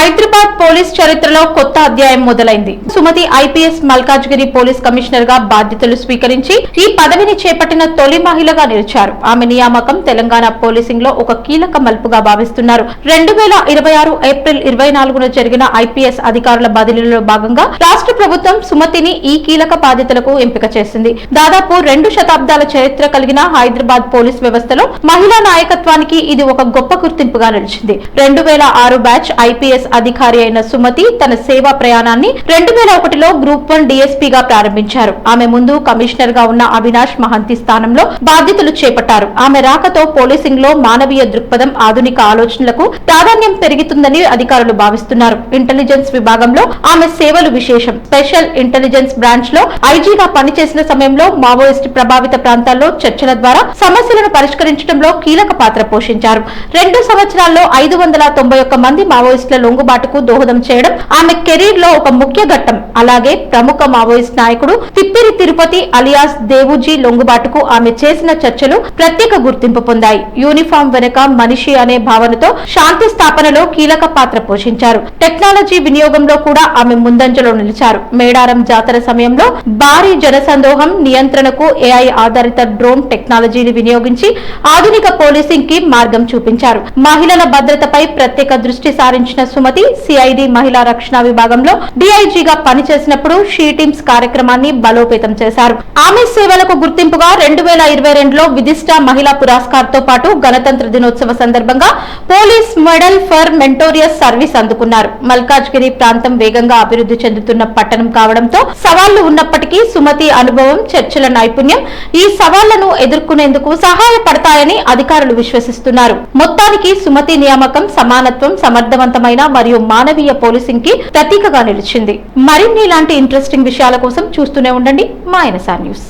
Hyderabad police చరిత్రలో కొత్త అధ్యాయం మొదలైంది. Sumathi IPS Malkajgiri police commissioner గా బాధ్యతలు స్వీకరించి ఈ పదవిని చేపట్టిన తొలి మహిళగా నిలిచారు. ఆమె నియామకం తెలంగాణ పోలీసింగ్ లో ఒక కీలక మలుపుగా భావిస్తున్నారు. 2026 ఏప్రిల్ 24న జరిగిన ఐపీఎస్ అధికారుల బదిలీలో భాగంగా రాష్ట్ర ప్రభుత్వం సుమతిని ఈ కీలక బాధ్యతలకు ఎంపిక చేసింది. దాదాపు 2 శతాబ్దాల చరిత్ర కలిగిన హైదరాబాద్ పోలీస్ వ్యవస్థలో మహిళా నాయకత్వానికి ఇది ఒక గొప్ప గుర్తింపుగా నిలిచింది. 2006 బ్యాచ్ ఐపీఎస్ అధికారి అయిన సుమతి తన సేవా ప్రయాణాన్ని 2001లో గ్రూప్ 1 డీఎస్పీగా ప్రారంభించారు. ఆమె ముందు కమిషనర్ గా ఉన్న అవినాష్ మహంతి స్థానంలో బాధ్యతలు చేపట్టారు. ఆమె రాకతో పోలీసింగ్ లో మానవీయ దృక్పథం, ఆధునిక ఆలోచనలకు ప్రాధాన్యం పెరుగుతుందని అధికారులు భావిస్తున్నారు. ఇంటెలిజెన్స్ విభాగంలో ఆమె సేవలు విశేషం. స్పెషల్ ఇంటెలిజెన్స్ బ్రాంచ్ లో ఐజీగా పనిచేసిన సమయంలో మావోయిస్ట్ ప్రభావిత ప్రాంతాల్లో చర్చల ద్వారా సమస్యలను పరిష్కరించడంలో కీలక పాత్ర పోషించారు. 2 సంవత్సరాల్లో 591 మంది మావోయిస్టుల లొంగుబాటుకు దోహదం చేయడం ఆమె కెరీర్ లో ఒక ముఖ్య ఘట్టం. అలాగే ప్రముఖ మావోయిస్ట్ నాయకుడు తిప్పిరి తిరుపతి అలియాస్ దేవుజీ లొంగుబాటుకు ఆమె చేసిన చర్చలు ప్రత్యేక గుర్తింపు పొందాయి. యూనిఫామ్ వెనుక మనిషి అనే భావనతో శాంతి స్థాపనలో కీలక పాత్ర పోషించారు. టెక్నాలజీ వినియోగంలో కూడా ఆమె ముందంజలో నిలిచారు. మేడారం జాతర సమయంలో భారీ జనసందోహం నియంత్రణకు ఏఐ ఆధారిత డ్రోన్ టెక్నాలజీని వినియోగించి ఆధునిక పోలీసింగ్ కి మార్గం చూపించారు. మహిళల భద్రతపై ప్రత్యేక దృష్టి సారించిన సుమతి సిఐడి మహిళా రక్షణ విభాగంలో డిఐజీగా పనిచేసినప్పుడు షీ టీమ్స్ కార్యక్రమాన్ని బలోపేతం చేశారు. ఆమె సేవలకు గుర్తింపుగా 2022లో విశిష్ట మహిళా పురస్కార్ తో పాటు గణతంత్ర దినోత్సవ సందర్భంగా పోలీస్ మెడల్ ఫర్ మెంటోరియస్ సర్వీస్ అందుకున్నారు. మల్కాజ్గిరి ప్రాంతం వేగంగా అభివృద్ధి చెందుతున్న పట్టణం కావడంతో సవాళ్లు ఉన్నప్పటికీ సుమతి అనుభవం, చర్చల నైపుణ్యం ఈ సవాళ్లను ఎదుర్కొనేందుకు సహాయపడతాయని అధికారులు విశ్వసిస్తున్నారు. మొత్తానికి సుమతి నియామకం సమానత్వం, సమర్థవంతమైన మరియు మానవీయ పోలీసింగ్ కి ప్రతీకగా నిలిచింది. మరిన్ని ఇలాంటి ఇంట్రెస్టింగ్ విషయాల కోసం చూస్తూనే ఉండండి మా NSR న్యూస్.